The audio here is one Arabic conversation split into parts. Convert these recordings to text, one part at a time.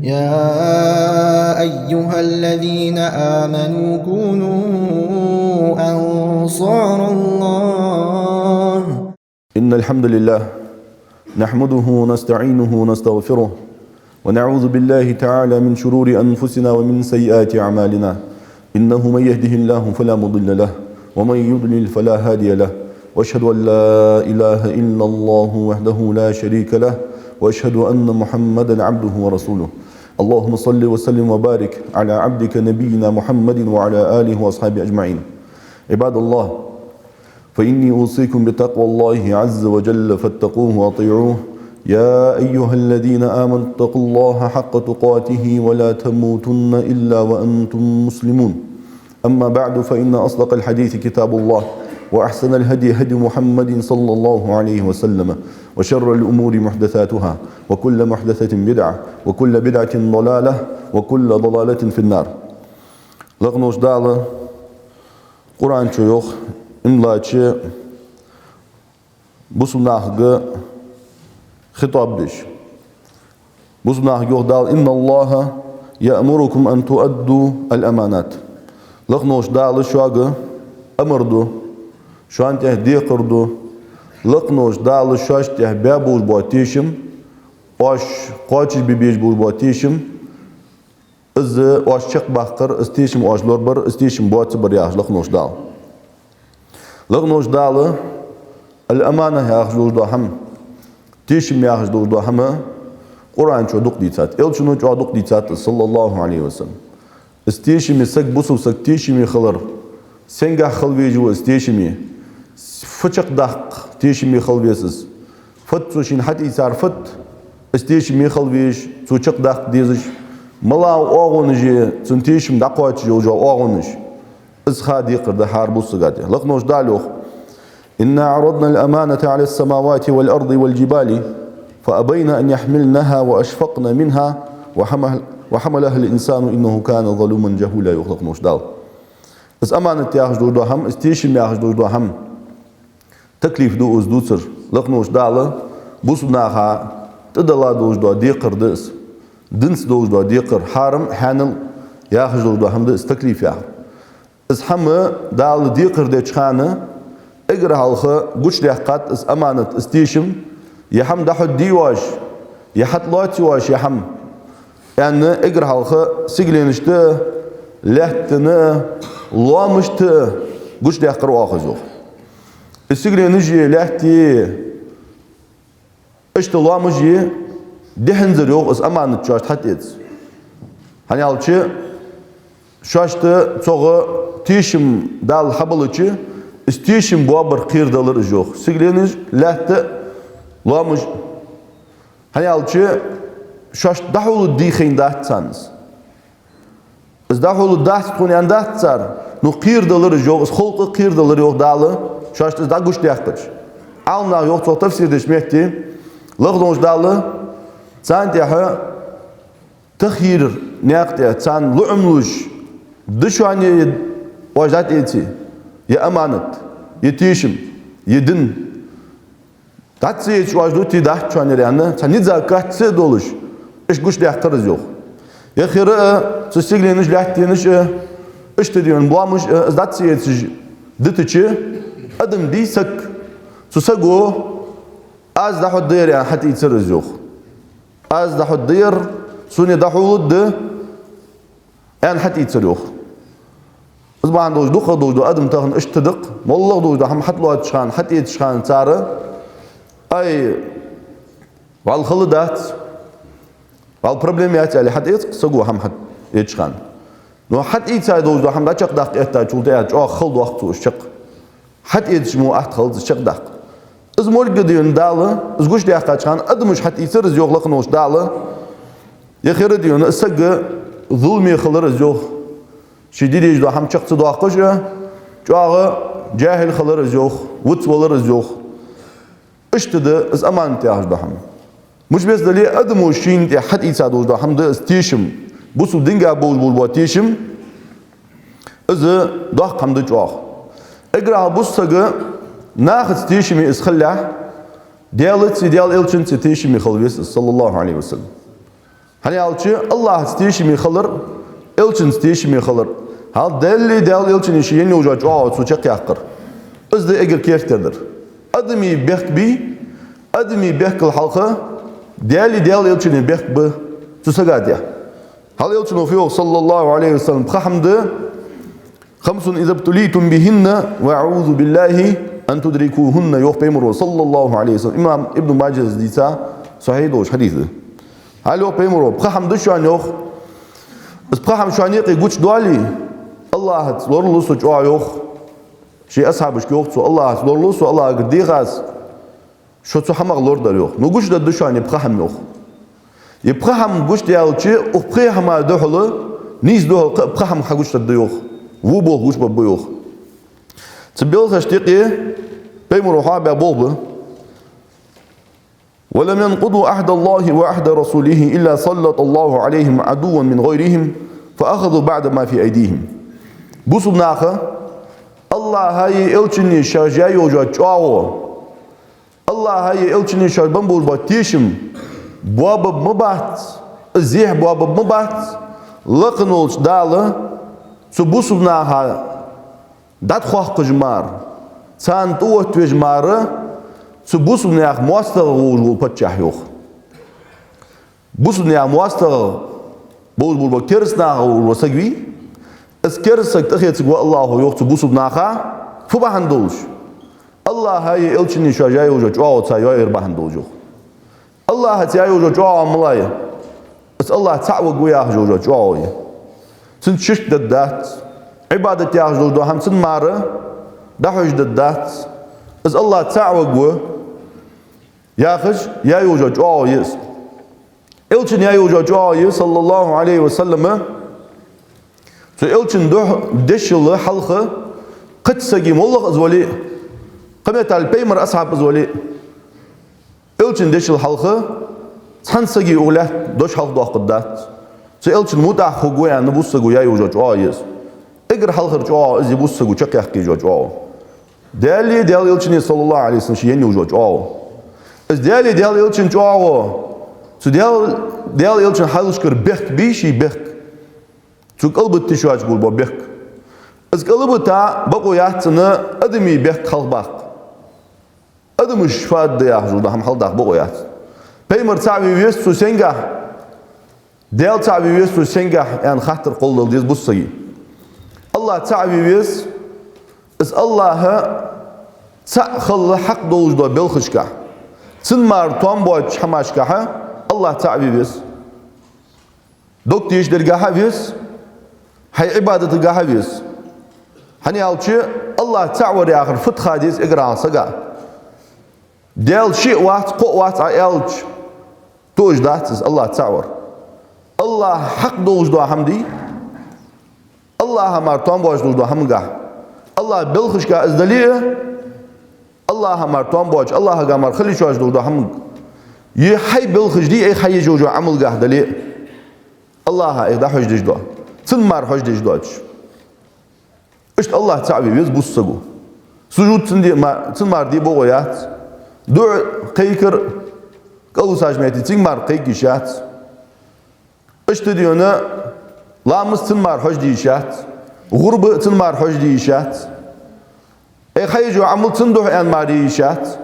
يا أيها الذين آمنوا كونوا أنصار الله. إن الحمد لله نحمده ونستعينه ونستغفره ونعوذ بالله تعالى من شرور أنفسنا ومن سيئات أعمالنا. إنه من يهده الله فلا مضل له ومن يضلل فلا هادي له، وأشهد أن لا إله إلا الله وحده لا شريك له، وأشهد أن محمدا عبده ورسوله. اللهم صل وسلم وبارك على عبدك نبينا محمد وعلى آله وأصحابه أجمعين. عباد الله، فإني أوصيكم بتقوى الله عز وجل فاتقوه وأطيعوه. يا أيها الذين آمنوا اتقوا الله حق تقاته ولا تموتن إلا وأنتم مسلمون. أما بعد، فإن أصدق الحديث كتاب الله، وأحسن الهدي هدي محمد صلى الله عليه وسلم، وشر الأمور محدثاتها، وكل محدثة بدعة، وكل بدعة ضلالة، وكل ضلالة في النار. لغنوش دالة قرآن شيوخ إملاçı bu sunahgı خطاب ديش bu sunahgı yok dal inna Allaha ya'murukum an tuaddu al-amanat. Laqnoş dalı şu agı emrdu şu an tehdiye kırdu. Laqnoş dalı şu aş tehbe bul batişim oş qoçi bibiş bul batişim izı oş çık bakır istişim oşlar bir istişim batı bir yaş laqnoş dal. Laqnoş dalı al-amana yağjuldu ham تيشم ياخذ دور هما قرآن شو دق ديتات إلشنو شو دق ديتات صلى الله عليه وسلم. استيشم يسق بوسو سق تيشم يخلر سنجا خلويجو استيشم فتشق دق تيشم يخلويسس فت سوشين حتى يصير فت استيشم يخلويج سوشق دق ديزش ملا أغنجي سنتيشم دقوات جو أغنج إسخاد يقرد حاربوس قادي لقنوش دالوخ. إنا عرضنا الأمانة على السماوات والأرض والجبال فأبين أن يحملنها وأشفقن منها وحملها الإنسان إنه كان ظلوما جهولا. يخلق نوش دال بس أمانة ياخذ دور هم استيشم ياخذ دور هم تكليف دو أزدوتر لقنوش دال بوسناها تدلا دوش دو ديقر دس دنس دوش دو ديقر حارم حانل ياخذ دور هم دس تكليف ياخذ اس هم دال ديقر دي تشخانه اقرا halkı güç dehkat is amanet istişim yaham dahud diwaş yahat latiwaş yaham yani eqra halkı siglenişti lehtini lamıştı güç dehkar ağızı siglenici lehti işte lamışı dehenzer yok is amanet çaş hat et hani alçı şaştı çoğu tişim dal habalıçı استيشم بوابر قير دلر جوخ سيجلينج لهت لامج هني alçı şaş dahulu dixin dahtsanız iz dahulu daht koyan dahtsar no qir dalır joq xolqı qir dalır yoq dalı şaştız da güç dahtıç alna yoq çok tafsir deşmekti lağdonj dalı santiha takhir naqti san lu'umluş dışani vajat eti ya emanet, ya tişim, ya din. Tatsı hiç vajdu ti dah çanır yani. Sen ne zakatsı doluş. İş güç dehtarız yok. Ya khira sigleniş lahtiyeniş işte diyorsun buamış tatsı hiç ditici adım diysek susago az da hudyr yani hatta yitsiriz yok. Az da hudyr suni da hud yani hatta yitsir yok. زبان دوج دخل دوج أدم تغن اشتدق والله دوج هم حط له تشخان حتى يتشخان تاره أي والخلدات والبروبليمات اللي حتى يتسقوا هم حت يتشخان نو حتى يتساعد دوج هم لا شق دق يحتاج شو تيجي أو خلد وقت وشق حتى يتشمو أحد خلد شق دق إز مول قديون داله إز قش دياق تشخان أدم مش حتى يصير زيوخ لقنوش داله يخير ديون السق ظلمي خلر زيوخ شديد يجدو هم شخص دواقشة جاغة جاهل خلر زيوخ وط ولر زيوخ اشتد از امان تياج دهم مش بس دلي ادمو شين تي حد يساعدوش دهم ده استيشم بوسو دينغا بول بول باتيشم از داق هم ده جاغ اقرا بوسغا ناخ استيشمي از خلا ديالت ديال الچن استيشمي خلويس صلى الله عليه وسلم Hani alçı Allah isteyişimi kılır, elçin isteyişimi kılır. Hal delli del elçin işi yeni uca çoğu suçak yakır. Özde eger kerterdir. Ademi bekbi, ademi bekil halkı, delli del elçinin bekbi susagadiya. Hal elçin ofiyo sallallahu aleyhi ve sellem kahamdı. خمس إذا ابتليتم بهن وأعوذ بالله أن تدركوهن yok peymuru sallallahu aleyhi ve sellem. İmam İbn Mace diysa sahih doğuş hadisi. Hal yok peymuru. Bıxamdı şu an yok. Bıxam şu an yok. Güç duali. Allah zorlu suç o yok. Şey ashabış yok. Allah zorlu su Allah gdiğaz. Şu su hamak lordar yok. No güç da şu an bıxam yok. Bıxam güç diyalçı o bıxama dohulu niz dohul bıxam güç da yok. Bu bol güç bu yok. Tıbbil haştiqi peymuru haber bol. ولم ينقضوا عهد الله وعهد رسوله إلا سلط الله عليهم عدوا من غيرهم فأخذوا بعد ما في أيديهم. Bu sunnağı Allah'a elçini şarjaya oca çoğu. Allah'a elçini şarban bol batişim. Buabab mabat, zih buabab mabat. Laqın olç dalı. Bu sunnağı dat xoq qijmar. San tu tujmarı. Bu sunnağı muastağı ol patçah yok. Bu sunnağı muastağı bol bol kersnağı ol sagvi. Es kersak taxiyat Allahu yok bu sunnağı fubahan doluş. Allah'a elçini şajay oca çoğu sayı erbahan doluş. Allah'a sayı oca çoğu amlay. Es Allah ta'wa goya oca çoğu. Sen çift dat ibadet yağız ham sen marı dahuj dat. Es Allah ta'wa go yağız ya oca çoğu yes. Elçin ya oca çoğu sallallahu aleyhi ve sellem. So elçin deşili halkı qıtsagi mollah azvali qamet al peymer ashab azvali elçin deşil halkı sansagi ulat doş halk doqdat. So elçin muta xugoyan bussagu ya oca çoğu yes. Eger halkır çoğu izi bussagu çakyak ki çoğu. Değerli elçin sallallahu aleyhi ve sellem yeni oca çoğu. Ez değerli elçin çoğu. So değerli elçin halışkır bek bir şey bek. Çünkü elbette şu açık olma bek. Az elbette bakoyatsını ademi bek kalbak. Ademi şifat diye jurda ham haldak bakoyat. Peymer tabi yesu senga. Del tabi yesu senga yani hatır qollul diye bu sayı. Allah tabi yes is Allah'a ta'khal haq dojda belxishka. Sinmar tombo çamaşka Allah tabi yes. Doktor işlerge havis hay ibadeti gahavis. Hani alçı Allah ta'var ya ahir fıt hadis igra saga. Del şey vaat ko vaat elç. Tojdat Allah ta'var. Allah hak dojda hamdi. Allah martam bojda hamga. Allah bilxishka izdali. Allah martam boj Allah gamar khali jojda ham. Ye hay bilxishdi ay hay jojo amalga dali. Allah'a eda hojda. Tınmar hojda doç. İşte Allah tabi biz bu sagu. Sucud tınmar diye boğayat. Dur kaykır kalı sajmeti tınmar kaykışat. İşte diyor ne? Lamız tınmar hojda işat. Gurbı tınmar hojda işat. Haycu amıl tınduh en mari işat.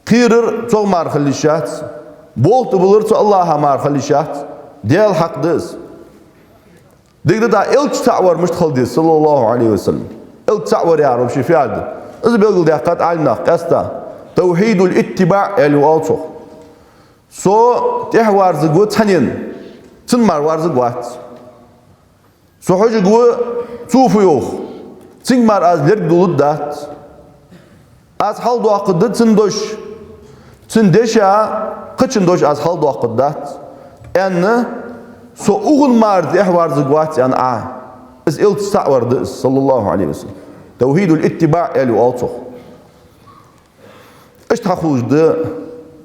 Kıyırır çoğmar khilişat. Boğtu bulursa Allah'a mar khilişat. Del hakdız. Digde da elç ta'varmış khaldi sallallahu aleyhi ve sellem. Elç ta'var ya Rabbi şifiyaldi. İz bilgil diyaqat alina qasta. Tevhidul ittiba' el alço. So tehvarzi gu tanin. Tınmar varzi guat. So hocu gu tufu yok. Tınmar az lerg dulud dat. Az hal duaqıdı tındoş. Tındeşa qıçındoş az hal duaqıdı dat. Enne so uğun mardı ehvarzı guat yani is ilt ta'vardı sallallahu aleyhi ve sellem. Tevhidul ittiba' eli alço. İşte haxuzdu.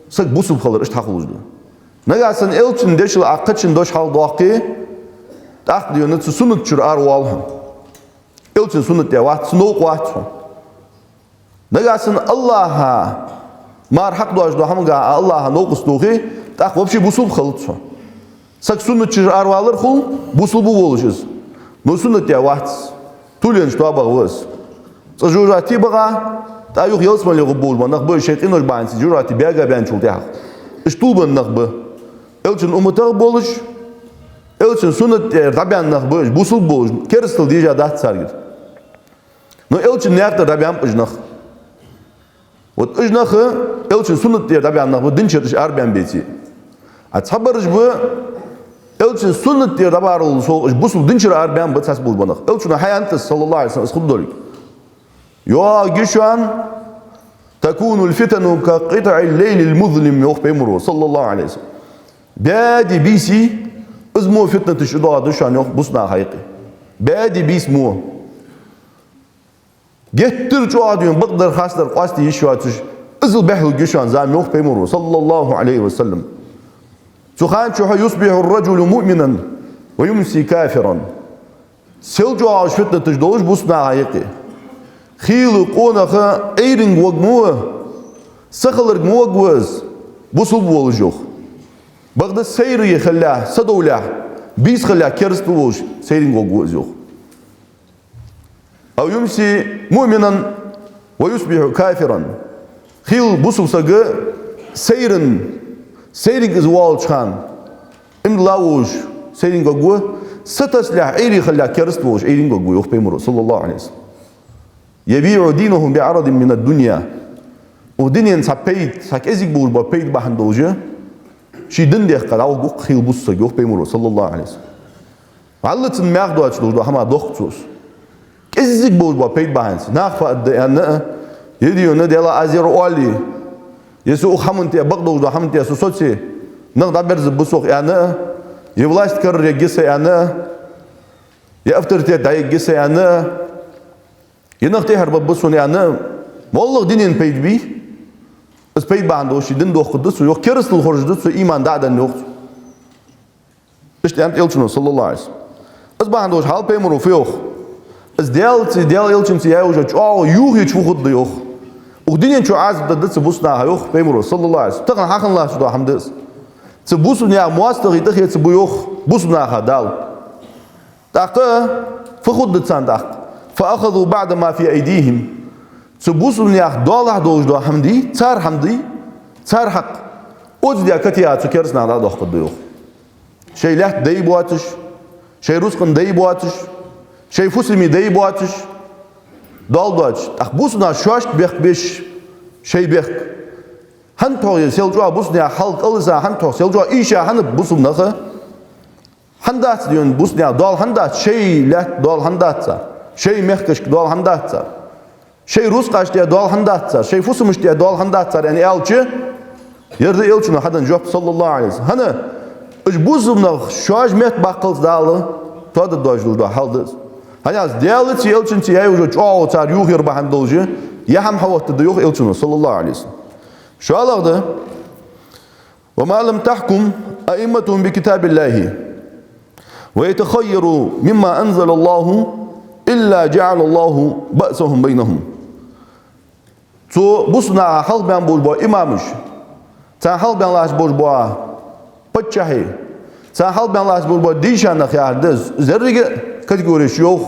Sık bu subhalar işte haxuzdu. Ne gelsin elçin deşil aqıçın doş hal duaqı tak diyor ne sunut çür arwalham. Elçin sunut ya vat sunu quat. Ne gelsin Allah'a mar haq duaj duhamga Allah'a noqus duqi tak vobşi bu subhalı. Sak sünnət çiz arvalar xul busul bu oluşuz. No sünnət ya vaxt. Tulen što abağız. Jurati bağa ta yok yalsmalı qubul manaq bu şeytin ol bansi jurati bega ben çultaq. İştul banaq bu. Elçin umutaq boluş. Elçin sünnət rabianaq bu busul boluş. Kerstil diye dat sargır. No elçin nerede rabian pıjnaq. Вот ижнахы элчин суннат дер раbianaq bu din çetiş arbian beti. At sabarış bu elçin sünnet diye dabar oldu sol bu sul dinçir arbian batas bulbanaq. Elçin hayantı sallallahu aleyhi ve sellem xuddolik. Yo gişan takunul fitanu ka qita'il leylil muzlim yok peymuru sallallahu aleyhi ve sellem. Badi bisi izmu fitnetiş udadı şan yok busna haqiqi. Badi bismu. Gettir çoğa diyorsun bıqdır xaslar qasti işi atış. Izil behul gişan zam yok peymuru sallallahu aleyhi ve sellem. سخان شو يصبح الرجل مؤمنا ويمسي كافرا سلجو عاش فتنة تجدوش بوسنا حقيقي خيل قونخ ايرنگ وقموه سخلر موقوز بوسل بولجوخ بغدا سيري خلاه صدولاه بيس خلاه كرست بوش سيرنگ وقوز يوخ او يمسي مؤمنا ويصبح كافرا خيل بوسل سقى سيرن Seyring is wal çıkan. İmdi lavuş. Seyring ogu. Sataslah eyri khalla kerst boş. Eyring ogu yok peymuru sallallahu aleyhi ve sellem. Yebi'u dinuhum bi'aradin minad dunya. O dinin sapeyt. Sak ezik boş ba peyt bahan doju. Şi din deh qara ogu khil bussa yok peymuru sallallahu aleyhi ve sellem. Allatin mağdu açdı hama doktus. Ezik boş ba peyt bahan. Naqfa yani yediyor ne dela azir oli. Если у хамнте багдоу до хамнте сосоци, нах даберз бусох яна, и власть карре гисе яна, и авторитет дай гисе яна, и нах те харба бусун яна, моллах динин пейдби, с пейд бандоши дин дохудус, yok kerstl хорждус, iman dadan yok. İşte yani elçino sallallahu aleyhi ve sellem. Es bandoş hal peymuru fiyok. Es del elçimsi ya uca çoğu yuh hiç vuhuddu yok. Udinin şu azb da dısı busna ha yok peymuru sallallahu aleyhi ve sellem. Taqan haqanlah şu da hamdız. Sı busun ya muastaqi dıxı sı bu yok busna ha dal. Taqı fıkhud dıtsan taq. Fa akhadhu ba'da ma fi aydihim. Sı busun ya dalah dojdu hamdi, tsar hamdi, tsar haq. Oz diya katiya sı kersna da doqdu yok. Şeylah dey bu atış. Şey rusqın dey bu atış. Şey fuslimi dey bu atış. Daldaç, busna şaşt beş şey bek. Han toy selca busna halk alsa han toy selca işa han busna. Handat diyorsun busna dal handat şey lat dal handatsa. Şey mehkeş dal handatsa. Şey Rus kaç diye dal handatsa. Şey fusumuş diye dal handatsa. Yani elçi yerde elçini hadan job sallallahu aleyhi ve sellem. Hani busna şaş met bakıl dalı. Tadı dojdu haldı. Hani az değerli elçin ya ucu çoğu tar yuhir bahandolcu ya ham havatta da yok elçin sallallahu aleyhi ve sellem. Şu alarda ve ma lem tahkum a'immetuhum bi kitabillahi ve yetakhayyaru mimma anzalallahu illa ja'alallahu ba'sahum beynahum. So busna hal ben bolbo imamış. Sen hal ben laş bolbo paçahi. Sen hal ben laş bolbo dişanı xiyardız. Zerrige kategorisi yok.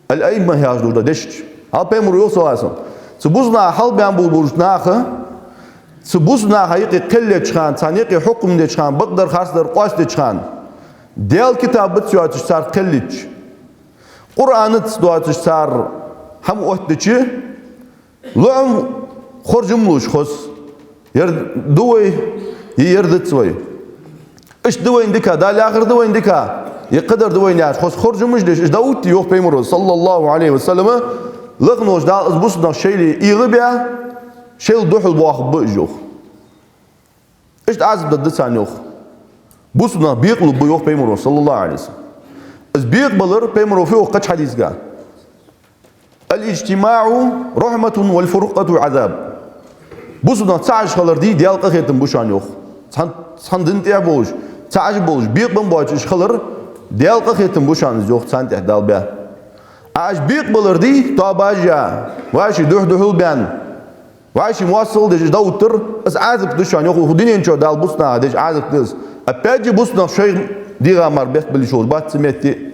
El-aimma yazdı deşt. Hal peymuru yok soğasın. Sıbuzna hal ben bulburuşnahı. Sıbuzna hayiqi qille çıkan, saniqi hukmde çıkan, bıqdar xarslar qasde çıkan. Del kitabı tüyatış sar qillich. Kur'an'ı tüyatış sar ham ohtici. Lu'um xorjumluş xos. Yer duay yerde tsuay. İş duay indika, da lağır duay indika. يقدر دوين ياش خص خرج مجدش داوت يوخ بيمر صلى الله عليه وسلم لغنوش دا بوسنا شيلي يغبيا شيل دوحل بواخ بجوخ ايش عازب ددسان يوخ بوسنا بيقلو بيوخ بيمر صلى الله عليه وسلم از بيقبلر بيمر فيه قش حديث قال الاجتماع رحمة والفرقة عذاب بوسنا تعش خلر دي ديال قخيتن بوشان يوخ سان دنتيا بوش تعش بوش بيقبن بوش خلر Diyal qaqetin bu şanız yok santih dalba. Aj büyük bulur di tabaja. Vaşi duhul ben. Vaşi muvassal dej davuttur. As azib duşan yok hudinin ço dal busna dej azib diz. Опять же, бус на шей дигамар бех билишоз бат сметти.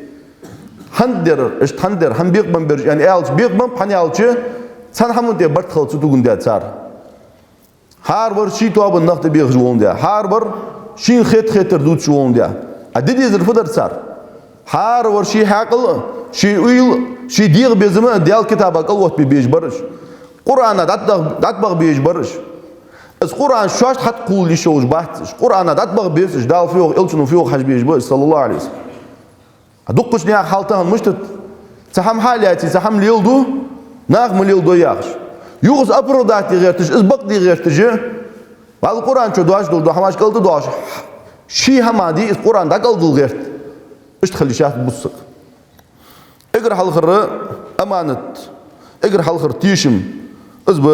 Хандер, хандер, хамбек бамбер, yani elç bek bam hani elçi sen hamın diye bart khalçı tugun diye çar. Har bir şey tuabın nahtı bek jolun diye. Har bir şin xeter dut jolun diye. Adedi zir fıdır çar. Har bir şey haqıl, şey uyul, şey diğ bezimi diğer kitaba kal ot bir bej barış. Kur'an'a datbaq bej barış. Es Kur'an şaş hat kul lişoz baht. Kur'an'a datbaq bej dal fiyoq elçinu fiyoq haj bej barış sallallahu aleyhi ve sellem. Duqqış ne haltan müştet. Saham halati saham lildu. Nağm lildu yaxş. Yuğuz aprodat diğertiş, izbaq diğertiş. Val Kur'an ço duaş durdu, hamaş qaldı duaş. Şi hamadi Kur'an'da qaldı gert. İşte xilişat bussuq. Eğer halqırı amanet. Eğer halqır tişim. İzbi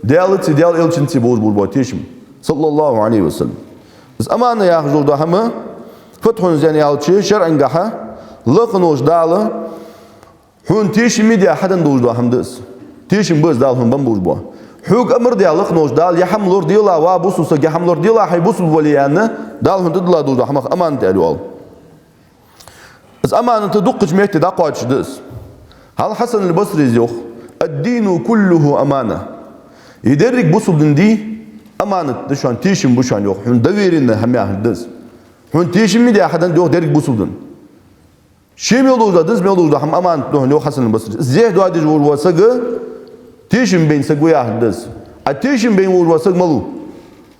değerli değerli elçinti boz tişim. Sallallahu aleyhi ve sellem. Biz amanı yaxş durdu hamı. Fethun zeniyalçı şer'in gaha. Laqnoş dalı. Hun tişimi diye hadan dojdu hamdız. Tişim biz dal hun bam bojbo. Huk amr diye laqnoş dal ya hamlor diyla va bususa ya hamlor diyla hay busul valiyanı dal hun didla dojdu hamak aman diye ol. Az amanatı duqqıç mehti da qaçdız. Hal Hasan el-Basri yok. Ad-dinu kulluhu amana. Yederrik busul dindi amanat şu an tişim bu şu an yok. Hun daverin hem yahdız. Hun tişimi diye hadan yok derik busuldun. Şem yolda dız yolda ham aman yok Hasan el-Basri. Zeh dua diş vurvasa gı tişim ben se goya dız. A tişim ben vurvasa malu.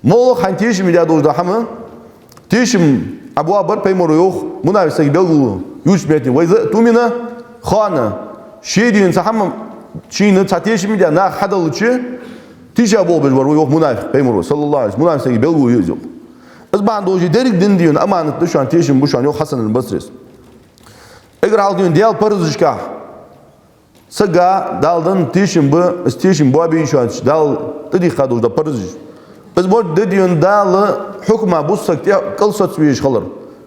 Malu han tişimi diye dojda ham tişim Abu Abar peymuru yok. Munafisa belgu yüz metin. Ve tumina khana. Şeydin saham Çin'in tişimi diye na hadalıçı tişa bol var yok munafik peymuru sallallahu aleyhi ve sellem. Munafisa belgu yüz yok. Az ban doji derik din diyor amanetli şu an tişim bu şu an yok Hasan el-Basri. Eğer aldığın diğer parızışka saga daldan tişim bu abi şu an dal dedi kadar parızış. Biz bu dediğin dalı hükma bu sakti kalsat bir kalır.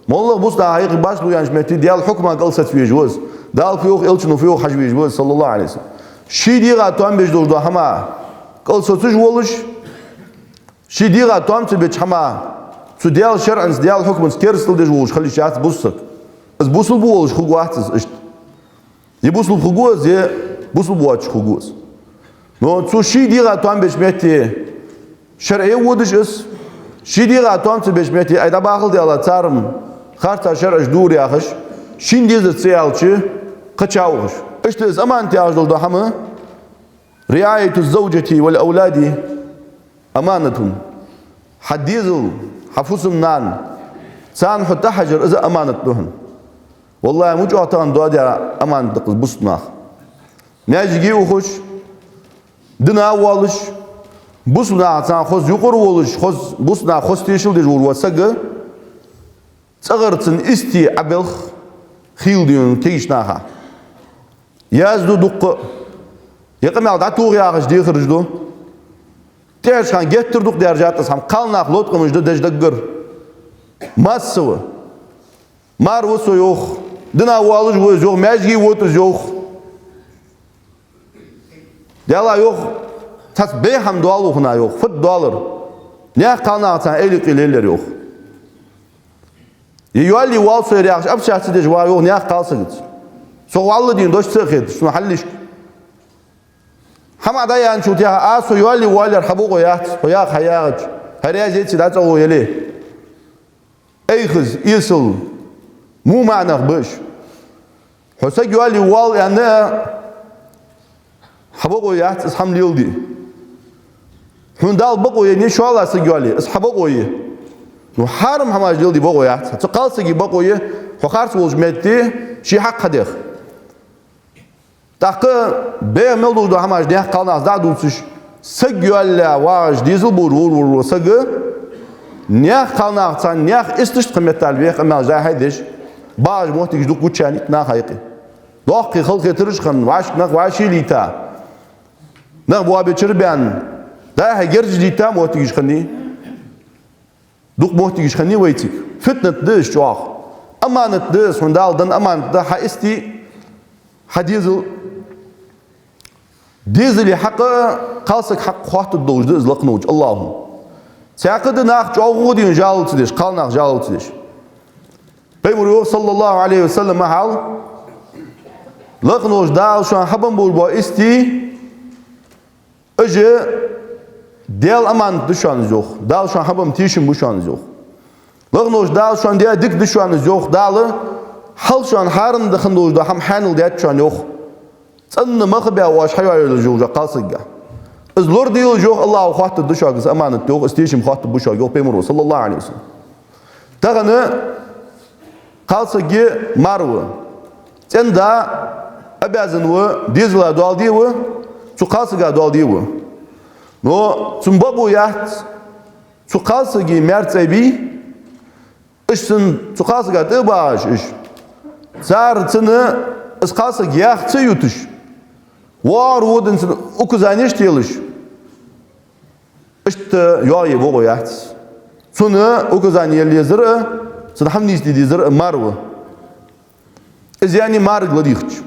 Molla bu da hayır baş bu yanlış metti diğer hükma kalsat bir joz. Dal fiyok elçinu fiyok hacbi joz sallallahu aleyhi ve sellem. Şidiga tuam beş durdu hama kalsatış oluş. Şidiga tuam beş hama su diğer şer'ans diğer hükmün kersel de joz xalişat bussak. Az busul bu oluş xuguatsız işte. Ye busul xuguz ye busul bu aç xuguz. No su şidiga tuam beş metti şer'e wudiş is şidiga tuam beş metti ayda bağıl diye Allah tarım. Xarta şer'aj dur yaxış. Şimdi de tsayalçı qaçağış. İşte zaman tiyajlı da hamı riayetu zawjati vel auladi amanatun. Hadizul hafuzundan san hutta hajar iz amanatluhun. Vallahi mucatan dua diye amanatlı kız busnaq. Necigi uxuş dina valış busnaq san xoz yuqur valış xoz busnaq xoz teşil de jurvasagı Çağırtsın isti abel xil diyorsun teyişnaha. Yazdı duqqı. Yaqımal da tuğ yağış diye xırjdu. Teşkan getirdik derjatı ham qalnaq lotqımızdı dejdaggır. Massıvı. Marvusu yok. Dina valış yok. Mecgi votuz yok. Dela yok. Tas beham doğal oxuna yok. Fıt doğalır. Ne qalnaqsan eylik ilerler yok. Yuvalli wal söyleyək, abşahçı de jwa yok, ne qalsa git. Soğallı deyin, doş sıxet, şunu halliş. Hama da yan çutiya, aso yuvalli waller habu qoyat, qoyaq hayaq. Hariya jetsi da çoğu yeli. Ey kız, isil, mu ma'naq biş. Hosa yuvalli wal yani habu qoyat, isham lildi. Hundal bu qoyu ne şu alası yuvalli, ishabu qoyu. Haram hamaj dildi bu qoyat. Qalsa ki bu qoyu xoqars olmuş metti, şi haqq hadıq. Taqı be'mel durdu hamaj deh qalnaq da dulsuş. Sıgyolla vaj dizil vur sıgı. Ne qalnaqsan ne istiş qimmetal beq amaj da haydiş. Baj muhtiç duq guçanit na haqiqi. Doqi xalq etirishqan vash naq vashilita. Naq bu abi çirban. Da gerjlita muhtiç qani. Duq muhtiç qani waytik. Fitnet diş çoq. Amanat diş sondaldan amanat da ha isti hadizil dizili haqqı qalsak haqq xatu dojdu izlaqnuj Allahum. Çakıdı nak çoğu diyor jalıtı deş, kalnak jalıtı deş. Peygamber sallallahu aleyhi ve sellem hal laqnoş dal şu an habam bol isti öce del aman düşanız yok. Dal şu an habam tişim bu şanız yok. Laqnoş dal şu an diye dik düşanız yok. Dalı hal şu an harın dıkındı da ham hanıl diye şu an yok. Sanını maqbiya waş hayal joja qalsıga. Az lor diyor yok Allahu xattı düşagız amanet yok. İstişim xattı bu şag yok Peygamber sallallahu aleyhi ve sellem. Tağını qalsıgi marവ്. Sen da обязан вы дизла дуал дивы, цукалсыга дуал дивы. Но цумбабу яхт цукалсыги мерцеби, ишсын цукалсыга тыбаш иш. Цар цыны исқалсыги яхтсы ютыш. Var водын цыны укузанеш телыш. Ишты яйы бого яхт. Цыны укузанели зыры, цыны хамнисти дизыры марвы. Из yani margla dihç.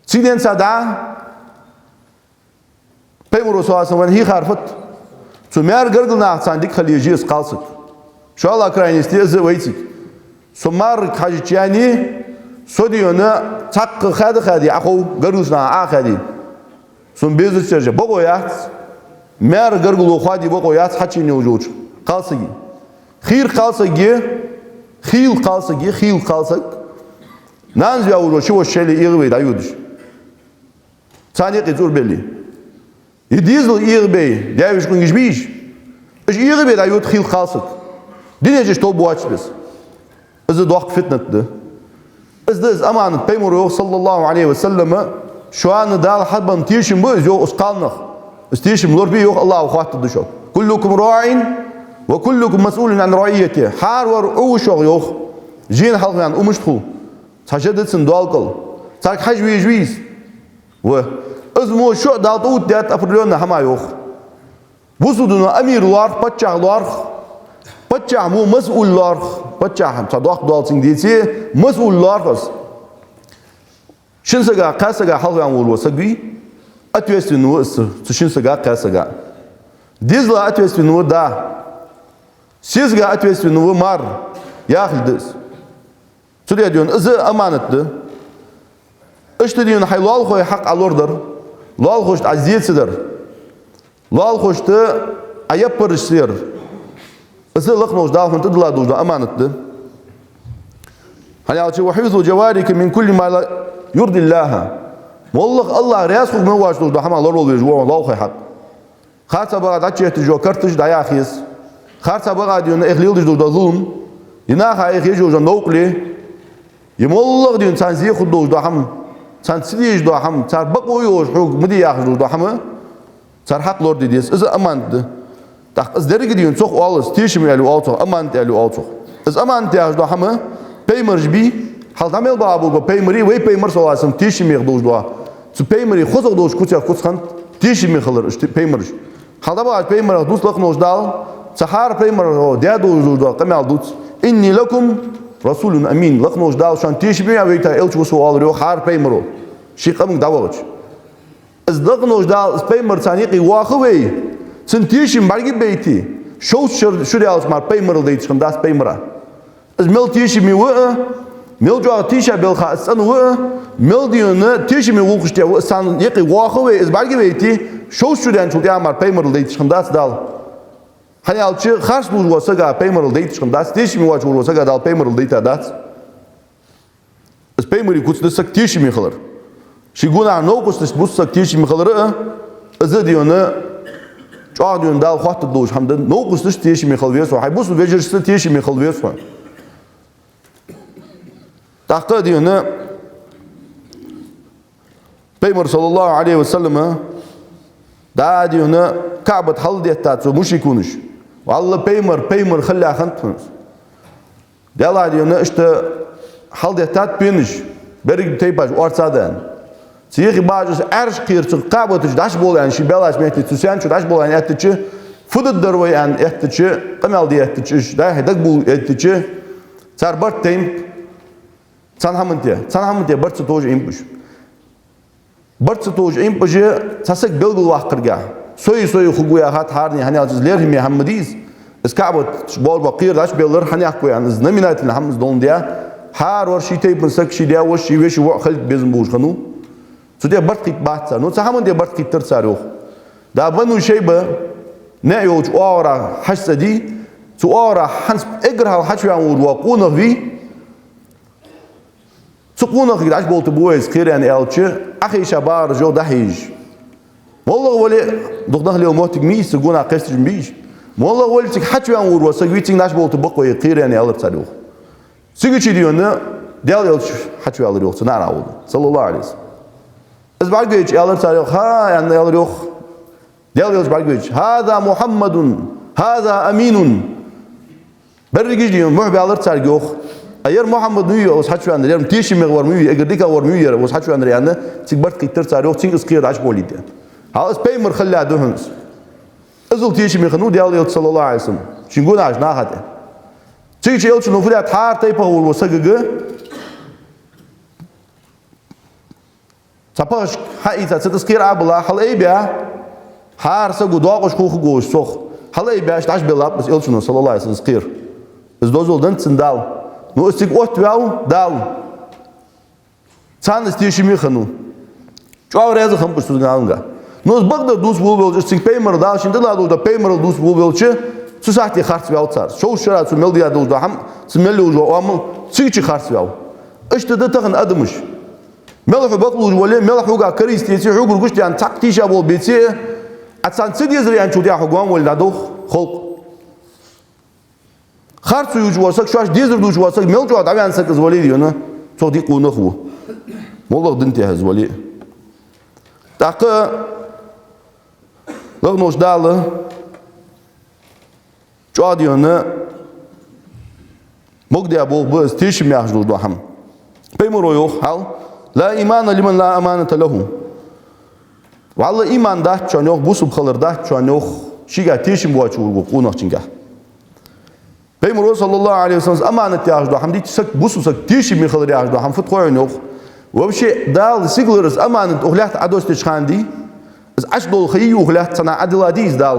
Çiden sada Peygamber sallallahu aleyhi ve sellem harfat. Zu mer gargna sandik khaliyjis qalsık. Şu Allah kraynisti zıvaytik. Sumar kajçani sodiyona çaqqı xadi aqu garusna axadi. Sun bezirçe bogoyat. Mer gargulu xadi bogoyat haçini ujuç. Qalsıgi. Xir qalsıgi. Xil qalsık. Nanz ya ujo şu şeyle irbe dayudur. Sani qizur belli. Yedizl irbe davish qingishbish. İş irbe dayud xil qalsık. Dinece sto bu açbis. İzi doq fitnetdi. İzdiz amanet Peygamber sallallahu aleyhi ve sellem şu an dal habban tişim bu yok usqalnıq. İstişim lorbi yok Allahu xattı düşok. Kullukum ra'in ve kullukum mas'ulun an ra'iyeti. Har var uşoq yok. Jin halqan umuştu. Taşıdıtsın doğal kıl. Sak hac ve juiz. Ve özmü şu dalda uddet apırlığına hama yok. Bu sudunu amirlar, patçah mu mesullar, patçah sadak doğalsın diyesi mesullar kız. Şinsaga kasaga halgan olursa gü atveslinu ısı. Şinsaga kasaga. Dizla atveslinu da. Sizga atveslinu mar. Yaxildız. Şuraya diyorsun, ızı amanetli. İşte diyorsun, haylal koy hak alordur. Lal hoşt aziyetsidir. Lal hoştu ayıp barışsır. Izı lıknoş dağıntı dıladığı amanetli. Hani alçı ve hifzu cevariki min kulli ma la yurdillaha. Mollık Allah riyaz hukmu vaçtığı hamalar oluyor. Lal koy hak. Kharsa bağa da çehti jo kırtış dayakhiz. Kharsa bağa diyorsun, ehliyildiş da zulm. Yinaha ehliyici hocam noğukli. Yemollah diyorsun sen ziye khuddu ham sen sidiş do ham sen bak oyuş huk mudi yaxdu do ham sen hak lord dediyiz iz amandı tak izleri gidiyorsun çok alız teşim eli alço aman eli alço iz aman yaxdu ham peymer bi haldamel babu peymeri ve peymer solasın teşim yaxdu do su peymeri khozog do kucha kutskan teşim yaxılır işte peymer haldaba peymer duslaq nojdal sahar peymer o dia do qamel dut inni lakum Rasulun amin. Laqnoş dal şan teşbih ya veyta elçu sual ro har peymero. Şiqamın davağıç. Az laqnoş dal peymer saniqi waqı wey. Sen teşim bargi beyti. Şoş şuraya alsmar peymero deyt şan das peymera. Az mel teşimi wa mel jo teşa bel khasan wa mel diyona teşimi wuqşte san yaqi waqı wey az bargi beyti. Şoş şuradan şuraya mar peymero deyt şan das dal. Hani alçı xars bulwasa ga peymerl deyt şun das teşmi waç bulwasa ga dal peymerl deyt das. Es peymeri kutsda sak teşmi xalar. Şiguna no kutsda bussak teşmi xalar. Azı diyona çoğ diyon dal xattı doş hamda no kutsda teşmi xalves hay bus vejirsi teşmi xalves var. Taqta diyona Peygamber sallallahu aleyhi ve sellem da diyona Ka'bat hal diyetta so müşrikunuş. Vallahi peymer khalla khantınız. Dela diyona işte hal diyetta piniş. Berig teybaş ortadan. Siyi bajus erş qirçı Ka'bat daş bolan şi belaş mehti tüsen şu daş bolan etçi fudud darwayan etçi qamal diyetçi da hedak bu etçi sarbart teyim sanhamıntiya barçı toj impuş. Barçı toj impuş sasak belgul waqırga. soyu xuguya hat harni hani azizler mi Muhammadiz es Ka'ba bol baqir dash beller hani akuyan iz nominat Muhammad don dia har war shi tay bin sak shi dia was shi we shi wa khalt bezn bush khanu so dia bart qit batsa no sahamon dia bart qit tersaru da banu shayba na yoj ora hasadi zu ora hans egrhal hatwan wa quna vi سقونا في العشب والتبويز خير يعني ألتش أخي شبار جو دحيج والله ولي دخله اليوم موتك ميس سقونا قست جنبيش والله ولي تك حتى عن وروا سقيتين العشب والتبقى خير يعني ألت صاروخ سقيت شيء ديونا ديال ألتش حتى على الروح سنعرف أول صلى الله عليه وسلم إذا بعديش ألت صاروخ ها يعني على الروح ديال ألتش بعديش هذا محمد هذا أمين برجيش ديون محب ألت صاروخ اگر محمد نوی از حجو اندر یارم تیشی مغور میوی اگر دیگر ور میوی از حجو اندر یعنی تیک برد کیتر ساریو تیک اسکیر عش بولید حال اس پیمر خلا دهنس ازل تیشی میخنو دیال یل صلی الله علیه وسلم چنگون عش ناخته تیک چیل چنو فلیا تار تایپا ور وسگگ تپاش حیتا تسکیر عبلا حال ای بیا هر سگو داغش خوخ گوش سخ حال ای بیاش عش بلا بس یل چنو صلی الله علیه وسلم اسکیر از دوزول دن سندال نو استيق اوت واو دال سان استيشي ميخنو چاو ريز خم پشت گانگا نو بغدا دوس بول استيق پیمر دال شند لا دو پیمر دوس بول چ سو ساعتي خرص واو صار شو شرا سو مل ديا دو هم سملو جو ام سيچ خرص واو اشت د تخن ادمش ملح بقلو ولا ملح وقا كريستي سي حقر قشت يعني تاكتيشا بول بيتي اتسان سيدي زري ان چوديا حقوان ولا دو خلق خرص يجوا سك شاش ديزر دوج واسك ملجوا دعوان سك زولي ديونا صديق ونخو والله دنتي هزولي تاق لغنوش دال جوا ديونا مقدي ابو بس تيش مياخدو دوهم بيمرو يوخ حال لا ايمان لمن لا امانه له والله ايمان ده چانوخ بوسب خلر ده چانوخ شيغا تيشم بوا چورغو قونخ چنگا پیغمبر صلی الله علیه وسلم امانت یاجدو حمدی سک بوسو سک تیشی میخلر یاجدو هم فت خوینوخ وبشي دال سيجلرز امانت اخلات عدوست تشخاندي از عشدو الخي اخلات صنع عدلاديز دال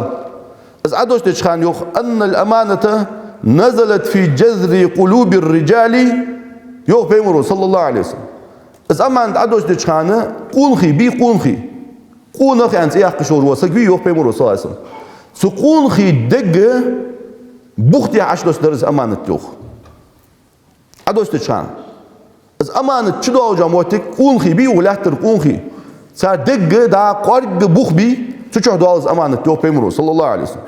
از عدوست تشخاندي ان الامانه نزلت في جذر قلوب الرجال يوخ پیغمبر صلی الله علیه وسلم از امانت عدوست تشخانه قونخي بي قونخي قونخ انت ياقشور وسك بي يوخ پیغمبر صلی الله علیه وسلم سو قونخي دگ بوختي عشدوس درس امانت يوخ عدوس تشان از امانت چدو اوجا موتك قونخي بي ولاتر قونخي سا دق دا قارق بوخ بي تشو دو از امانت يوخ بيمرو صلى الله عليه وسلم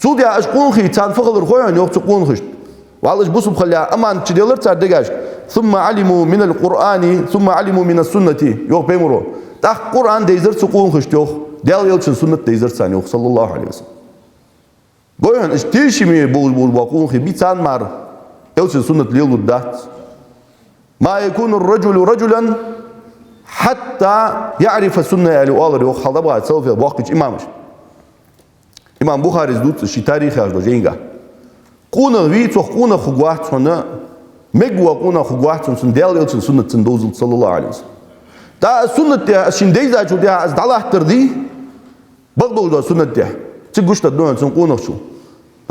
سود يا اش قونخي تان فخلر خوين يوخ قونخش والله بوسو بخليا امانت چديلر تار دگاش ثم علموا من القران ثم علموا من السنه يوخ بيمرو دا قران ديزر قونخش يوخ ديال يلچ سنت ديزر سان يوخ صلى الله عليه وسلم Goyan istishimi bul baqun khi bitan mar elsin sunnat lil dat ما يكون الرجل رجلا حتى يعرف السنه يعني والله يو خلبا سوف باقي امامش امام بخاري دوت شي تاريخ اجدو جينغا قونا وي تو قونا خغوات سنه مغوا قونا خغوات سن ديال elsin sunnat دوزل صلى الله عليه وسلم دا سنت شين ديزا جو دا از دالله تردي بغدو سنت ده تقولش تدون تنقونه شو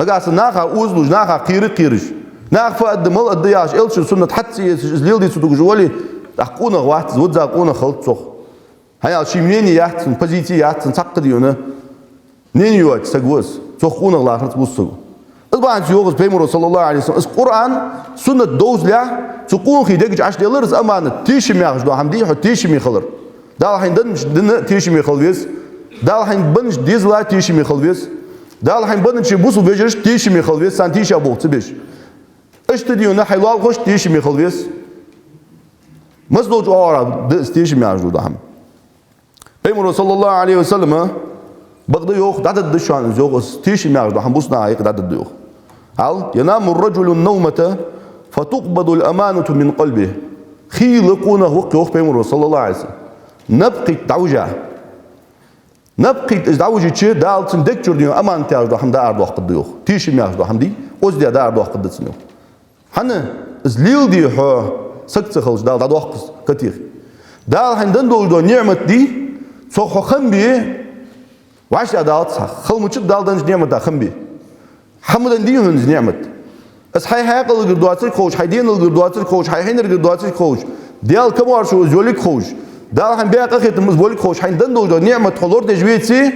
هقاس ناخا أوزلوج ناخا قيرش ناخ فقد مل الضياش إلش السنة حتى زليل دي تدوج جوالي تحقونه واحد زود زاقونه خلط صخ هيا شيء منين يحسن بزيتي يحسن تقديونه نين يوت سجوس صخونه الله خلط بوسو البعض يوغز بيمر صلى الله عليه وسلم القرآن سنة دوز لا تقول خي دقج عش ديلرز أمانة تيشي مياخش دو حمدي حط تيشي ميخلر ده الحين دن تيشي ميخلويس ده الحين بنش ديز لا تيشي ميخلويس ده الحين بنش بوسو بيجرش تيشي ميخلويس سان تيشي أبوه تبيش اشتديونا حلال خوش تيشي ميخلويس مزدوج أورا دس تيشي مياخش دو هم بيمر صلى الله عليه وسلم بغدا يوخ دعدد دشان زوغس تيشي مياخش دو هم بوسنا عيق دعدد يوخ هل ينام الرجل النومة فتقبض الأمانة من قلبه خيلقونه وقت بيمر صلى الله عليه وسلم نبقي تعوجا نبقي تعوجي تشي دال تندك جرديو أمان تاج دو هم دار دو قد يوخ تيشي مياخش دو هم دي أوز دي دار دو قد تسنيو هن زليل دي هو سكت خلص دال دو كتير دال هندن دو نعمة دي صخو خنبي واش عدالت خلمچ دالدن نعمت خمبي حمدن دي هنز نعمت اس هاي هاقل گردواتر خوش هايدين الگردواتر خوش هاي هنر گردواتر خوش ديال كمار شو زوليك خوش دال هم بيقى خيتمز بوليك خوش هايدن دو نعمت خلور دجويتسي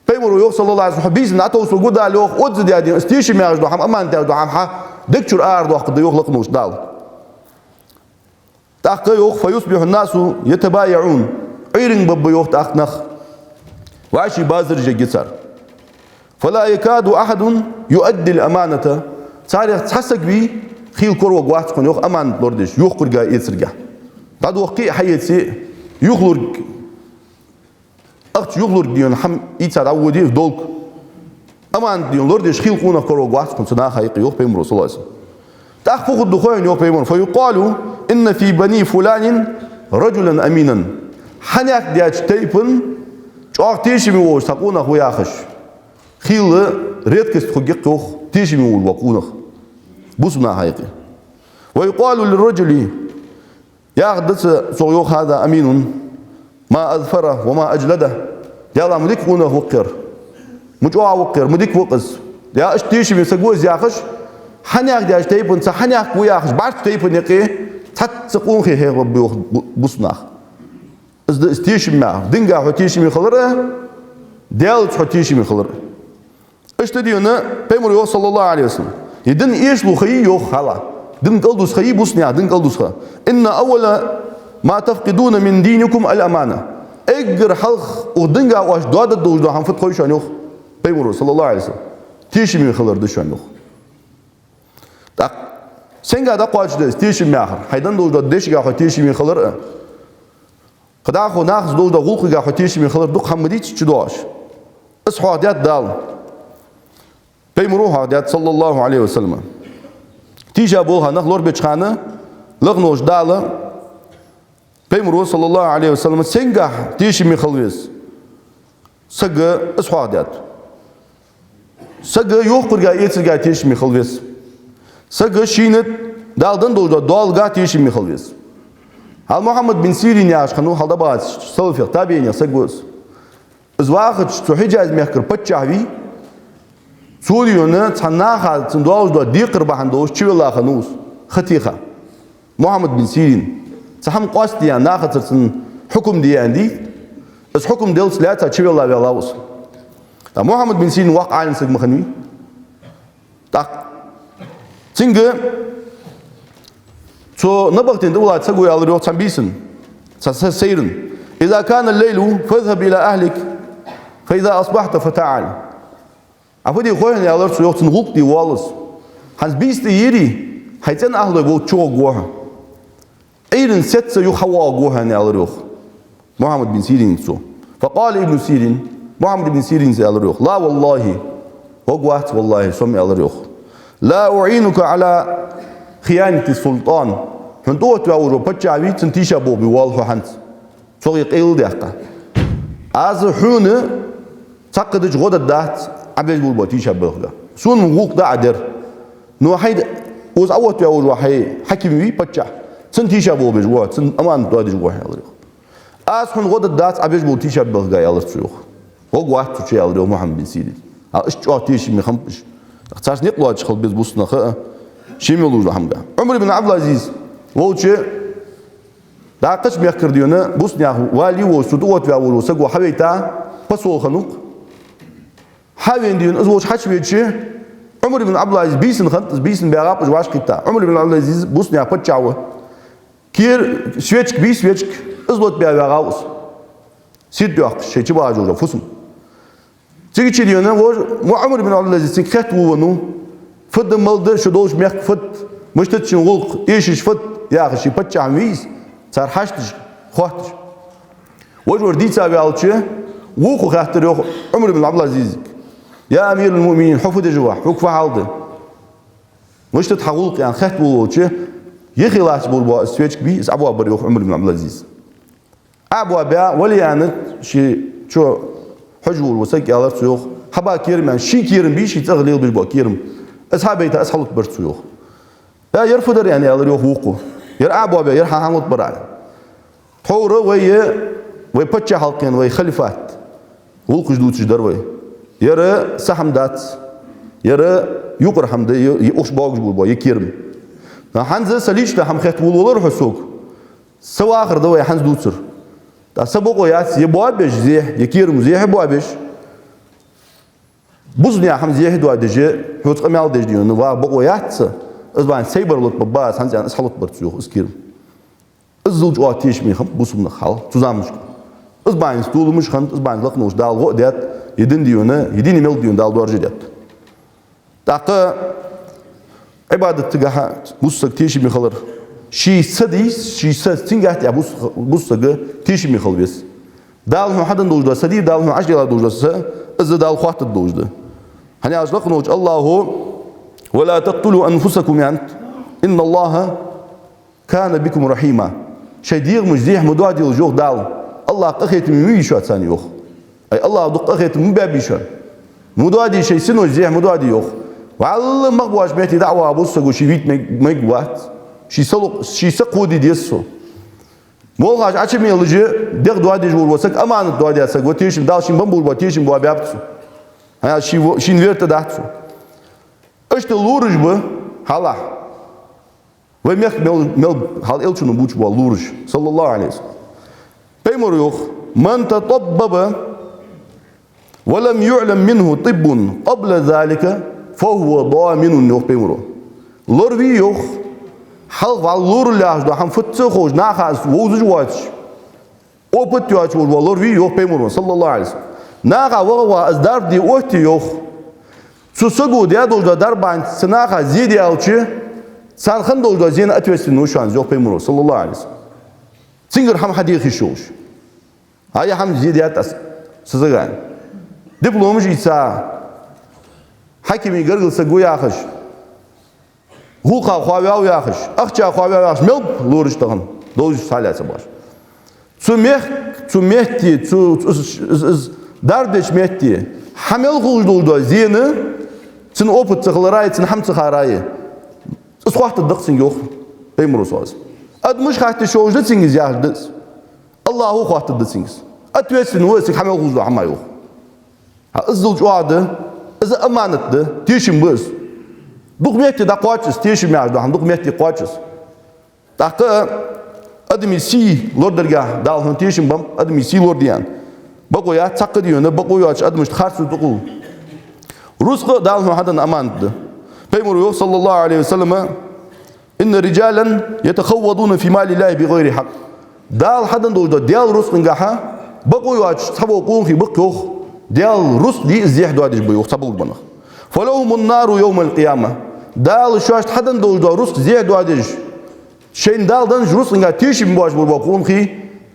بيمرو يوصل صلى الله عليه وسلم بيز ناتو سو غدا لوخ اودز دي استيش مياج دو هم امان دو هم ها دكتور ارد وقت دو يخلق نوش دال تاق يوخ فيصبح الناس يتبايعون عيرن بب يوخ تاق نخ وعشي بازر جيتسر فلا يكاد احد يؤدي الامانه تاريخ تحسك بي خيل كرو غوات كون يوخ امان لوردش يوخ كرغا يتسرغا بعد وقي حيتي يخلر أخت يغلر ديون حم يتساد عودي في دولك أمان ديون لوردش خيل قونا كرو غوات كون سنا خايق يوخ بيمرو صلى الله عليه وسلم تأخفق الدخول يوخ بيمرو فيقال إن في بني فلان رجلا أمينا حناك دياج تيبن جوك تيشي ميوش تقونا هو ياخش خيل ريتكس تخجيق يوخ تيشي ميوش وقونا بوسنا حقيقي ويقال للرجل ياخدس سو يوخ هذا أمين ما أظفره وما أجلده يلا مديك قونا وقر مجوع وقر مديك وقز يا اشتيشي من سقوز ياخش حناك دياج تيبن حناك وياخش بعد تيبن يقي تسقون خي هي بوسنا استيشي معه دنجا حتيشي من خلره ديال حتيشي من خلره اشتديونا بيمر صلى الله عليه وسلم يدن ايش لو خي يوخ هلا دن قلدوس خي بوسنيا دن قلدوس خا ان اول ما تفقدون من دينكم الامانه اجر حلخ ودنجا واش دود دوج دو هم فت خوي شان يوخ بيمر صلى الله عليه وسلم تيشي من خلر دشان يوخ تا سنجا دا قواج دس تيشي ماخر هيدن دوج دو دشيغا تيشي من خلر قدا خو ناخذ دوج دو غوخيغا تيشي من خلر دوق حمديت تشدوش اصحوا ديات دال بيمروها ديات صلى الله عليه وسلم تيجا بولها نخلور بيتشخانه لغنوش داله بيمرو صلى الله عليه وسلم سنجا تيشي من خلويس سجى اصحوا ديات سجى يوخرغا يتسرغا تيشي من خلويس سجى شينت دالدن دوج دالغا تيشي من خلويس هل محمد بن سيرين ياش خنو هل دبات سلفيق تابعين سجوس از واخد سوحيجاز ميخكر بتشاوي سوريونا تناخا تندوز دو ديقر بحندوش تشيولا خنوس ختيخا محمد بن سيرين تحم قاس ديان ناخد ترسن حكم ديان دي از حكم ديل سلاتا تشيولا بيلاوس محمد بن سيرين واقع عين سج مخنوي تاق تنجا سو نبغتين دولا تسوي على الروح تنبيسن سيرن إذا كان الليل فاذهب إلى أهلك فإذا أصبحت فتعال أفدي خوين يا الله سو يوتن غوك دي والس هنز بيست يري هيتن أهله بو تشو غوها أيرن ست يو خوا غوها يا الله محمد بن سيرين سو فقال ابن سيرين محمد بن سيرين يا الله لا والله وقوات والله سمي يا الله لا أعينك على خيانة السلطان هندوت وأورو بتشاوي تنتيشا بو بوالهو هنت سوغي قيل ديقة از حونه تقدج غدا دات عبيد بول بتيشا بوغا سون ووق دا عدر نو حيد اوز اوت وأورو حكيمي بتشا تنتيشا بو بجوا تن امان دادج غوا از حون غدا دات عبيد بول تيشا بوغا يالر تشوخ وقوا تشي يالر محمد بن سيرين اش تشي مي خمبش تاش نيقلو تشخل بيز بوسنا شيميلو حمدا عمر بن عبد العزيز ووتشي داقش ميخكر ديونا بوسنيا والي وسودوت وأورو سقوا حبيتا بسول خنوق حاوين ديون ازوج حش بيتشي عمر بن عبد العزيز بيسن خنت بيسن بيغاب جواش قتا عمر بن عبد العزيز بوسنيا بتشاو كير سويتشك بي سويتشك ازلوت بيغاوس سيد دوق شي تشبا جوجو فوسم تيجي ديونا و عمر بن عبد العزيز سكت ونو فد مالد شدوش ميخ فد مشتت شنغوق ايش فد يا اخي شي بتشاميز صار حشتش خواتش وجور دي تابع على ووخو خاطر عمر بن عبد العزيز يا امير المؤمنين حفظ جوا حكف حالده مش تتحقق يعني خات بوچه يخلاص بول سويتش بي ابو بري عمر بن عبد العزيز ابو بيا ولي يعني شي شو حجول وسك يا سيوخ حبا كيرم شي كيرم بي شي تغليل بالبو كيرم اصحابي تاسحلت برسيوخ يا يرفض يعني يا وقو يرعبوا بيه يرحى حمود برا حورة ويا بتشا حلقين ويا خليفات Ул кыждуч дарвай. Яры сахамдат. Яры юқыр хамды ош багж булба екерм. На ханза саличта хам хет булулар хусук. Савахр давай ханз дуцер. Та сабоко яс ебабеш зе екерм зе ебабеш. Бузня хам зе хедуадеже хут камал деждион ва бого ятса. Азбан сейберлот бабас ханз ян салот бартсух искерм. Азул жуатиш ми хам бусумна хал тузамыш. Азбан стулумыш хан азбан лакнуш дал дет един дионы един имел дион дал дорже дет. Тақы عبادة تجاه بوسك تيجي مخلر شيء سديس شيء ستنجح يا بوسك تيجي مخل بس دال هو حدا دوجدا سدي دال هو عشرة دوجدا إذا دال خاطر دوجدا هني أجلق نوج الله ولا تقتلوا أنفسكم يعني إن الله كان بكم رحيما شدير مجديح مدعي الجوه دال الله أخيت من ويشوا ثاني يوخ أي الله دق أخيت من بابيشوا مدعي شيء سنو جديح مدعي يوخ وعلى مقبوش بيتي دعوة بوسك وشيفيت مقبوات شي سقودي ديسو مولغاش عشان يلجي دق دوادي جور وسك أمانة دوادي سك وتيشم دالشين بمبول وتيشم بوابيابتسو هيا شي نفيرت داتسو أشت لورج به هلا وميخ مل هال إلشنو بوش بوا لورج صلى الله عليه وسلم بيمر يوخ من تطبب ولم يعلم منه طب قبل ذلك فهو ضامن يوخ بيمرو لور يوخ حلق على لور لاش ده هم فتخوش ناخذ ووزج واتش اوبت يواتش لور يوخ بيمرو صلى الله عليه وسلم ناخذ وهو ازدار دي اوت يوخ تسقو دي دوجا دربان سناخذ زيدي اوتشي سالخن دوجا زين اتوسن وشان يوخ بيمرو صلى الله عليه وسلم سينجر هم حديث يشوش هاي هم زيديات سزغان دبلومش يسا حكيمي قرقل سقو ياخش غوقا خواوياو ياخش أخشا خواوياو ياخش ملب لورش تغن دوج سالة سباش تسميحتي داردش ميحتي حمل خوش دولدو زينة تن أوبت تخلراي تن حم تخاراي اسخوحت الدقسن يوخ بيمرو سواز أدمش خاحت شوش دتسنجز ياخش دس الله هو خواحت الدتسنجز أتوسن واسك حمل خوش دو حما يوخ أزل جوعده إذا أمانت ده تيشم بس دقميتي دا قاتش تيشم ياش ده هم دقميتي قاتش تحت أدمي سي لور درجة دال هم تيشم بام أدمي سي لور ديان بقوا يا تقديونه بقوا ياش أدمش خارج تقول رزق دال هم هذا أمانت ده بيمر صلى الله عليه وسلم إن رجالا يتخوضون في مال الله بغير حق دال حدا دول ديال رزق نجاحه بقوا ياش تبوا قوم في بقيوخ ديال رزق دي زيح دوادش بيوخ تبول بنا فلهم النار يوم القيامة دال شاش حدا دول رزق زيح دوادش شين دال دنج رزق نجا تيش بواش بقوم خي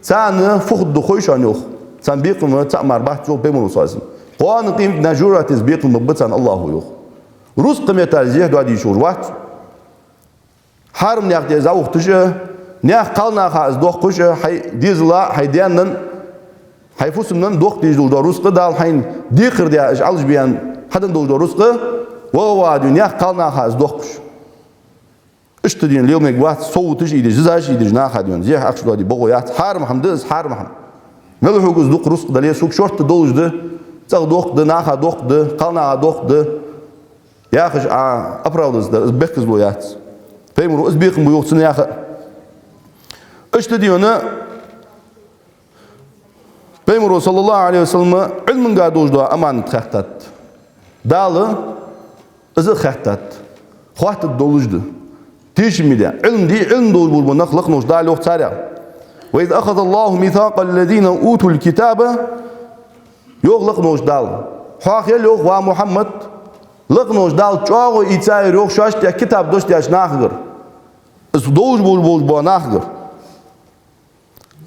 تان فخد دخويشان يوخ تان بيقوم تأمر بحث جو بيمر وصاسم قوان قيم نجورة تزبيق مبتان الله يوخ رزق ميتال زيح دوادش وروات حرم نياق دي زاوخ تجه نياق قالنا خاز دوخ قشه حي ديزلا حي ديانن حيفوسمن دوخ ديج دول رزق دال حين ديخر دي اجعلش بيان حدن دول رزق وهو دنيا قالنا خاز دوخش اشتدين اليوم يقوات صوتش يدي جزاش يدي جناح ديون زي اكشلو دي بغويات حرم حمدز حرم حم ملو حقوز دوق رزق دالي سوق شورت دولج ده تاخ دوخ ده ناخا دوخ ده قالنا دوخ ده يا اخي ابراودز ده بكز بويات فيمرو ازبيق بيوخسن يا اخي اشتديونه بيمرو صلى الله عليه وسلم علم قادوش دوا أمان تخطط دالة إذا خطط خواهت الدولج ده تيش ميدا علم دي علم دول بول بنخلق نوش دال وقت سارع وإذ أخذ الله ميثاق الذين أوتوا الكتاب يغلق نوش دال حاخي لوخ ومحمد لق نوش دال تشاغو إتساي روخ شاش تيا كتاب دوش تياش ناخغر إذ دولج بول بوا ناخغر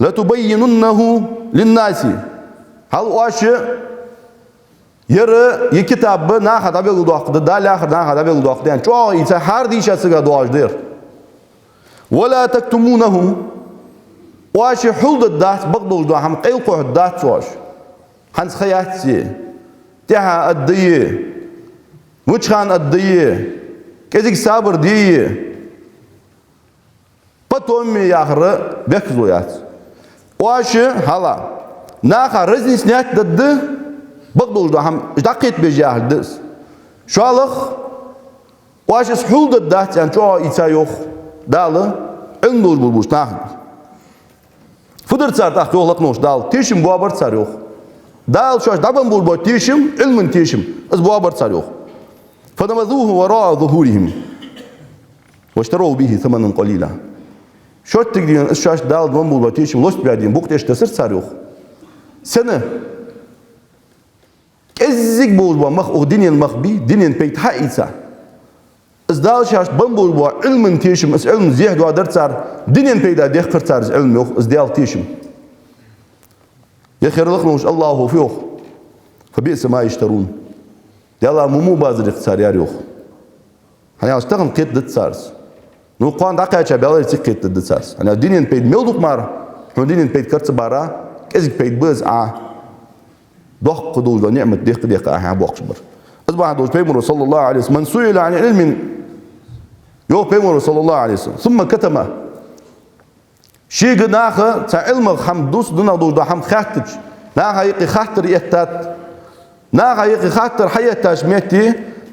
لتبيننه للناس هل واشي يرى يكتاب ناخذ أبي الضوء ده لا أخذ ناخذ أبي الضوء يعني شو يتحار ديش أسرع دواج دير ولا تكتمونه واشي حلد الدات بقدر الضوء هم قيلقه الدات واش هنس خياتي تها الدية وش خان الدية كذيك صابر دية بتومي يا خر بيكزويات واش هلا ناخا رزني سنيات ضد بقدوش ده هم دقيت بجاه دس شالخ واش سحول ده يعني شو يتسايخ داله علم بوش ناخد فدر صار تحت يوخلق نوش دال تيشم بوابر صار يوخ دال شوش دبن بول بو تيشم علم تيشم از بوابر صار يوخ فنبذوه وراء ظهورهم واشتروا به ثمنا قليلا شو تقدرين شاش دال دبن بول بو تيشم لوش بيادين بوقت اشتسر صار يوخ سنة كزيك بول بو مخ دنيا المخ بي دنيا بيت حقيقة از دال شاش دبن بول بو علم تيشم از علم زيهد وادر صار دنيا بيدا ديخر صار علم يوخ از دال تيشم يا خير لخنوش الله فيوخ فبئس ما يشترون يلا مو بازر اختصار يا ريوخ هني اشتغل قيت دت سارس نو قوان دقا يا بيلا قيت دت سارس انا دينين بيد ميلدوك مار هو دينين بيد كرت بارا كزك بيد بز دوخ قدوز نعمة ديق ديق بوقش بر اصبح دوز بيمر صلى الله عليه وسلم من سئل عن علم يو بيمر صلى الله عليه وسلم ثم كتمه شيء ناخه تا علم خم دوس دنا دوز دا هم خاتج ناخه يقي خاطر يتات ناخه يقي خاطر حياتاش ميتي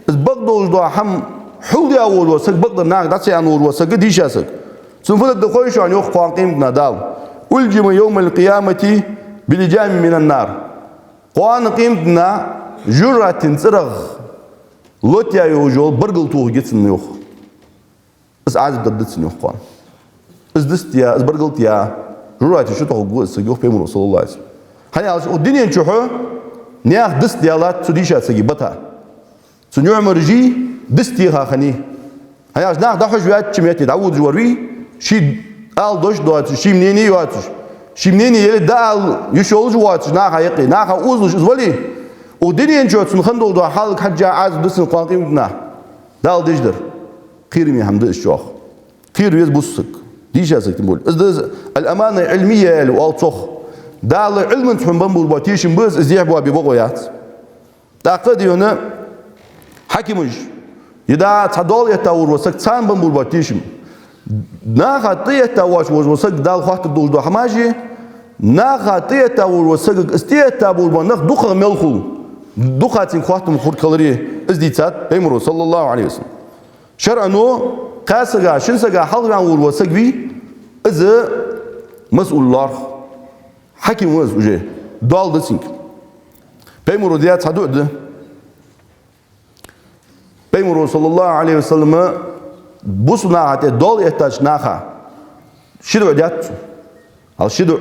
از بقدوز دا هم حول يا ول وسق بقدر ناخ داتي ان ول وسق ديشاسق سنفلك دخويش عن يوخ قاقيم نادال ألجم يوم القيامة بلجام من النار قوان قيمتنا جرة صرغ لوتيا يوجول برقل توه جتسن يوخ اس عازب ددتسن يوخ قوان اس دستيا اس برقلتيا جرة شو تقول سيوخ بيمر رسول الله عليه وسلم هني على الدنيا نشوفه نياخ دستيا لا تديشا سجي بتا سنيو مرجي دستيها خني هني على ناخ دحوش ويات شميتي داود جوري شي al doş doğatı, şimneni yuatı, şimneni yeri dal yuşolucu yuatı, naha yaqi, naha uzluş uzvali, o diniyen çoğutsun xandol doğa halk hacca az dısın qanqim na, dal dijdir, qirmi hamdı iş çoğ, qir yüz busuk, dişasık timbol, izdız al-amana ilmiye lu al çoğ, dal ilmin tuhumban bul batişin biz izdih bu abi boğayat, daqı diyonu hakimuj, yada tadol yatavur vasak çan ban bul batişin, ناخا طيتا واش وسق دال خاط دوز دو حماجي ناخا طيتا وسق استيتا بول بنخ دخ ملخو دخاتين خاطم خور كالري ازديتات بيمرو صلى الله عليه وسلم شرعنو قاسغا شنسغا حلغان وسق بي از مسؤول الله حكيم وز وجه دال دسين بيمرو ديات حدود بيمرو صلى الله عليه وسلم بوس ناحية دول يحتاج ناخا شدو عديات هل شدو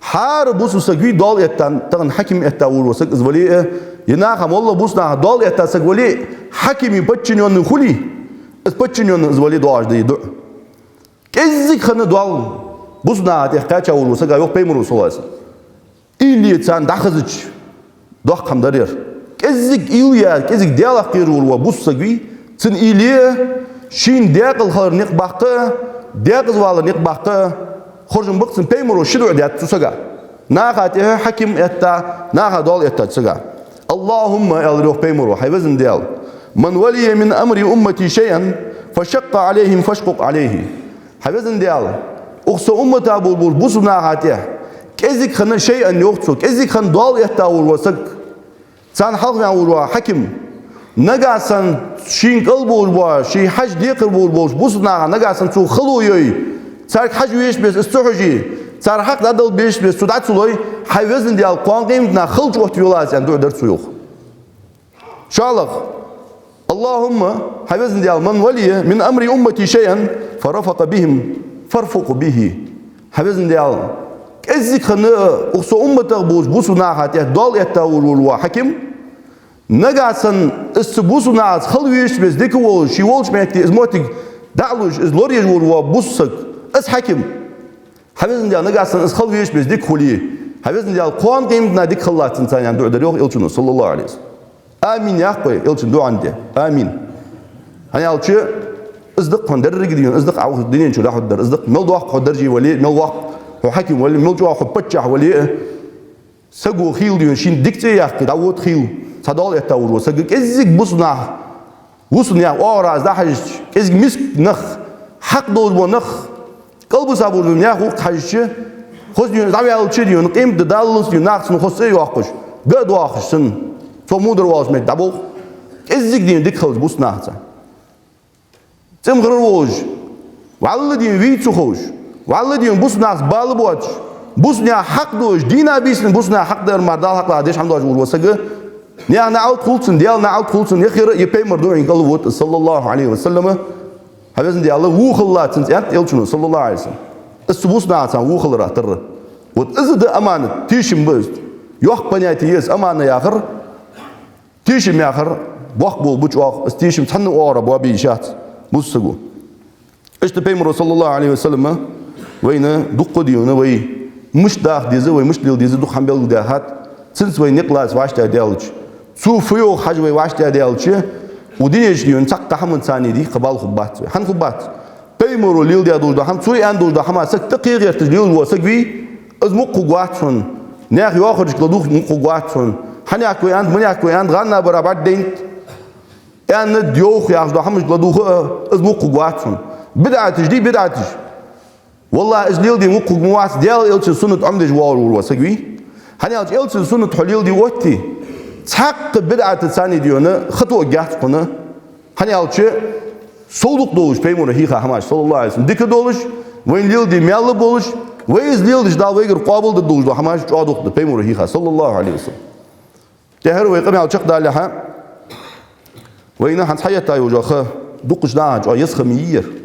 حار بوس سقي دول يحتاج تغن حكم يحتاج وسق إزولي يناخا والله بوس ناخا دول يحتاج سقولي حكم يبتشن يون خلي بتشن يون إزولي دواج دي دو كذي خن دول بوس ناحية يحتاج وسق أيوه بيمرو صلاة إلي تان دخزج دوخ خم درير كذي إليا كذي ديال أخير وبوس سقي تن إلي شين داقل خير نقبقة داقل والله نقبقة خرجن بقسم بيمرو شدو عديات تسقى ناقاته حكم يتا ناقا دول يتا تسقى اللهم يالروح بيمرو حيوزن ديال من ولي من أمر أمتي شيئا فشق عليهم فاشقق عليه حيوزن ديال أقصى أمتا بول بوسو ناقاته كذيك خنا شيئا يوقتو كذيك خن دول يتا وسق سان حق يا حكم نجاسن شين قلبول با شي حج دي قلبول بوش بوسنا نجاسن تو خلو يي صار حج ويش بس استحجي صار حق دادل بيش بس سودات سلوي حيوزن ديال قوان قيمتنا خلج وقت يولاز يعني دو درت سيوخ شالخ اللهم حيوزن ديال من ولي من امر امتي شيئا فرفق بهم فرفق به حيوزن ديال كزيك خنا اقصى امتك بوش بوسنا حتى دول يتاول حكم نجاسن استبوسو ناس خلويش بس ديكو شي ولش ماتي ازموتك دعلوش از لوريج وروا بوسك اس حكم حبيزن ديال نجاسن اس خلويش بس ديك خليه حبيزن ديال قوان قيمتنا ديك خلات انسان يعني دعو دريوخ يلشنو صلى الله عليه وسلم امين يا اخوي يلشن دو عندي امين هاني يلشي اصدق هندر ديون اصدق عاوز الدنيا شو راح در اصدق ملدو واخ درجي ولي ملدو واخ هو حكم ولي ملدو واخ بتشح ولي سقو خيل ديون شين ديكتي يا اخي داوود خيل صدال يتاور وسق كزيك بوسنا وسنا اوراز ده حاج كزيك مسك نخ حق دول ونخ قلب صابور نيا خو حاج خذ ديون دعوي على تشي ديون قيم دالوس ديون ناقص نخص يوقش قد واخش سن تو مودر واش مت دابو ازيك دين ديك خلص بوس ناخذ تم غير ووج والله دين ويتو خوش والله دين بوس ناخذ بالبوتش بوسنيا حق دوش دينا بيسن بوسنيا حق در مردال حق لا ديش حمدوش وسجى نيا نعود خلصن ديال نعود خلصن يخير يبي مردوين قالوا صلى الله عليه وسلم هذا دي الله هو خلات انت يلشنو صلى الله عليه وسلم السبوس ناعتان هو خل راتر وتزد امانه تيشم بست يوخ بنياتيس امانه ياخر تيشم ياخر بوخ بول بوچ استيشم تن اورا بو بيشات بوسغو اشت بيمر صلى الله عليه وسلم وين دق ديونه وي مش داخ ديزه وي مش ديل ديزه دو خمبل دهات سنس وي نقلاس واشتا ديالج سو فيو حج وي واشتا ديالج ودينيش ديون تق حمن ثاني دي قبال خبات حن خبات بيمر ليل دي دول هم سوري ان دول هم سك تقير تجليل وسكوي از مقواتون ناخ ياخرج كلدوخ مقواتون حنياك وي اند منياك وي اند غنا برابر دينت ان ديوخ ياخذ هم كلدوخ از مقواتون بدعتش دي بدعتش والله اجليل دي مقوق مواس ديال إلش سنة عمدج وارور وسقوي هنيالش إلش سنة حليل دي وقتي تحق بدعة الثاني ديونا خطوة جات قنا هنيالش صولق دولش بيمون هيخا هماش صلى الله عليه وسلم ديك دولش وين ليل دي ميال بولش ويز ليل ديش دال ويجر قابل دولش دو هماش جادوق بيمون هيخا صلى الله عليه وسلم تهر ويقم يال شق دالها وين هنس حياة تايو جاخه دقش داج يسخميير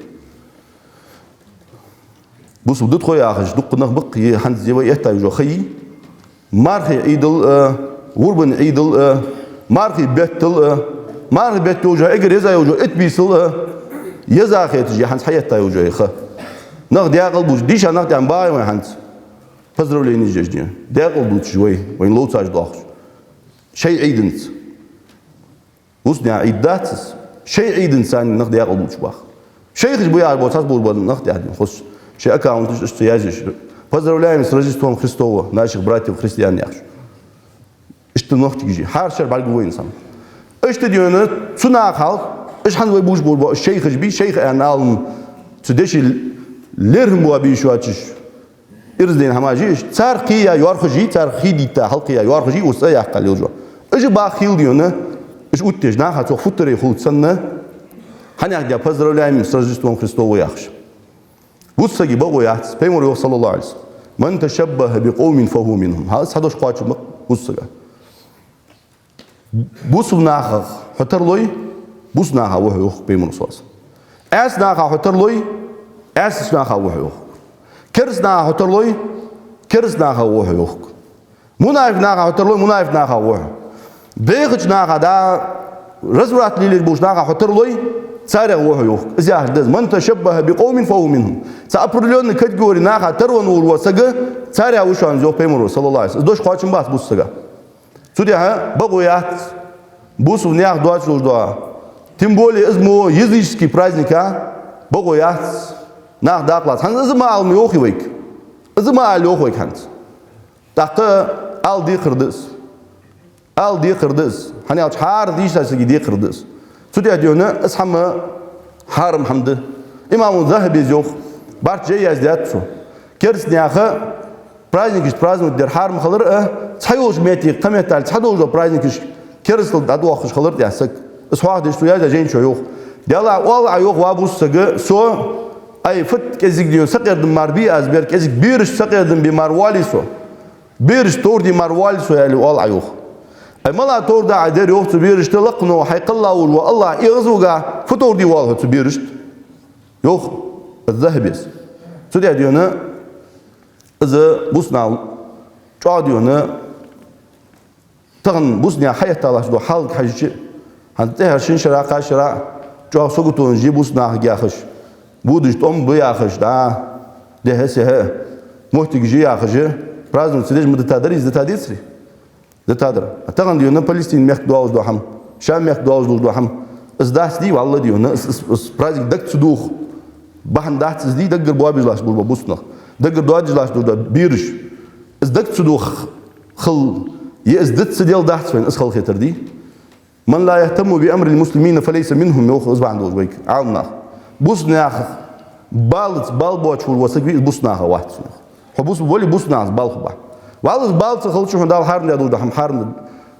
بوس بدت خويا أخش دق نخبق هنز جوا يحتاج جو خي مارخي عيدل وربن عيدل مارخي بيتل مارخي بيتل جو إجر يزا يوجو إتبيسل يزا خيت جي هنز حياة يوجو يخ نخ دياقل بوش ديش نخ ديان باي وين هنز فزروا لي نيجي جديان دياقل بوش شوي وين لو تاج داخش شيء عيدنت بوس ديان عيداتس شيء عيدن ثاني نخ دياقل بوش باخ شيء خش بيا بوتاس بوربن نخ ديان خش شيء أكاونت استياجش поздравляем с Рождеством Христова наших братьев христиан яхш اشت نوقت يجي حارشر بالقوين سام اشت ديونا سنا خال ايش حنوي بوش بول الشيخ بي شيخ انال تدش ليرهم وابي شواتش ارزدين هماجيش تارقيا يورخجي تارخي ديتا حلقيا يورخجي وسا يحقل يوجو ايش باخيل ديونا ايش اوتج ناخا تو فوتري خلط سنه هنيا ديا поздравляем с Рождеством Христова яхш بوسجي بقويات بيمر صلى الله عليه وسلم من تشبه بقوم فهو منهم هذا هذاش قاتش بوسجا بوس ناخ حترلوي بوس ناخ وهو بيمر صلى الله عليه وسلم اس ناخ حترلوي اس ناخ وهو كرس ناخ حترلوي كرس ناخ وهو منافق ناخ حترلوي منافق ناخ وهو بيغش ناخ دا رزرات لي بوش ناخ حترلوي царя وهو إذا هذا من تشبه بقوم فهو منهم سأبرلون كتجوري ناخا تروان والوسجة царя وشان زوج بيمر صلى الله عليه وسلم دوش خاتم باس بوسجة سوديها بقويات بوس ونياخ دوات دوا тем более اسمه языческий праздника بقويات ناخ داقلات هن إذا ما علم يوخيك إذا ما علم يوخيك هنت تاقة al دي قردس هني أشهر ديش تسجي دي قردس سوديا ديونا اسحما حرم حمد إمام الذهبي زوخ بارت جاي يزدادسو كرس نياخه праздникиш праздник дер حرم خلر تحيوش ميتي قميتال تحدوش праздникиш كرس دادوخش خلر ياسك اسواق ديش تو يازا جين شو يوخ ديالا والله يوخ وابوس سجى سو أي فت كزيك ديون سقيردن مربي أزبير كزيك بيرش سقيردن بمروالي سو بيرش تور دي مروالي سو يالي والله يوخ ملا تور دا عدير يوخ تبيرش تلقنو حيق الله والله يغزوغا فتور دي والله تبيرش يوخ الذهبيس سوديا ديونا إذا بوسنا جا ديونا تغن بوسنيا حياة الله شدو حالك حاجة هنتهر شن شراقا شراق جا سوقتون جي بوسنا جاخش بودش توم بياخش دا ده هسه محتاج جي ياخش برازن سديج مدتادر إزدتاديسري دتادر تغن ديونا فلسطين ميخ دواوز دو حم شام ميخ دواوز دو حم ازداس دي والله ديونا برازك دك تدوخ بحن داس دي دقر بوابيز لاش بول بوسنا دقر دواج لاش دو بيرش ازدك تدوخ خل يزدت سديل داس فين اسخل خيتر دي من لا يهتم بأمر المسلمين فليس منهم يوخ ازبع عنده ويك عالنا بوسنا بالت بالبوتش والوسق بوسنا واحد حبوس بولي بوسنا بالخبا Walles balts khulchu handal harm der do ham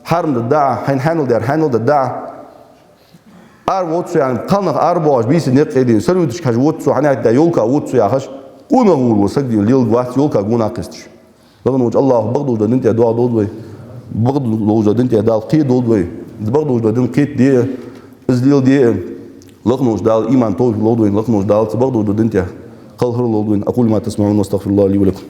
harm de da hein handel de da ar wotsu yani kanaq arboş bisi ne qedin sörüdüş kaj wotsu hanat da yolka wotsu ya haş quna wul wasak di lil gvat yolka quna qistir lagun waj Allah bagdu da dinti dua doldoy bagdu loja dinti dal qid doldoy bagdu da din qid di izlil di lagun waj dal iman tol doldoy lagun waj dal bagdu da dinti qalhur doldoy aqul ma tasma'un wastaghfirullah li wa lakum